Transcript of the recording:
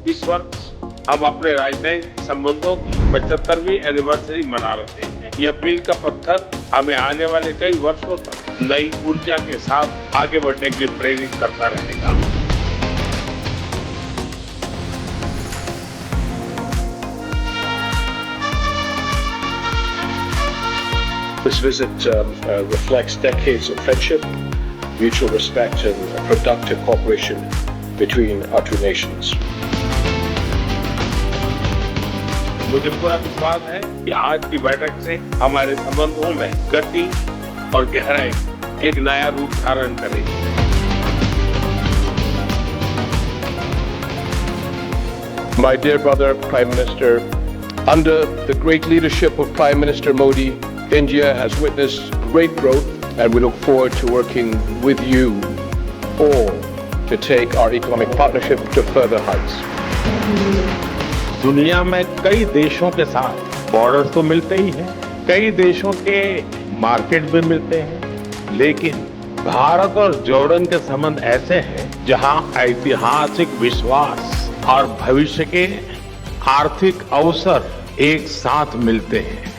इस वर्ष हम अपने राजनयिक संबंधों की 75वीं एनिवर्सरी मना रहे हैं। यह मील का पत्थर हमें आने वाले कई वर्षों तक नई ऊर्जा के साथ आगे बढ़ने के लिए प्रेरित करता रहेगा। This visit reflects decades of friendship, mutual respect and productive cooperation between our two nations. मुझे पूरा विश्वास है कि आज की बैठक से हमारे संबंधों में गति और गहराई एक नया रूप धारण करेगी। My dear brother, Prime Minister, under the great leadership of Prime Minister Modi, India has witnessed great growth and we look forward to working with you all to take our economic partnership to further heights. दुनिया में कई देशों के साथ border तो मिलते ही हैं, कई देशों के मार्केट भी मिलते हैं, लेकिन भारत और जॉर्डन के संबंध ऐसे हैं जहां ऐतिहासिक विश्वास और भविष्य के आर्थिक अवसर एक साथ मिलते हैं।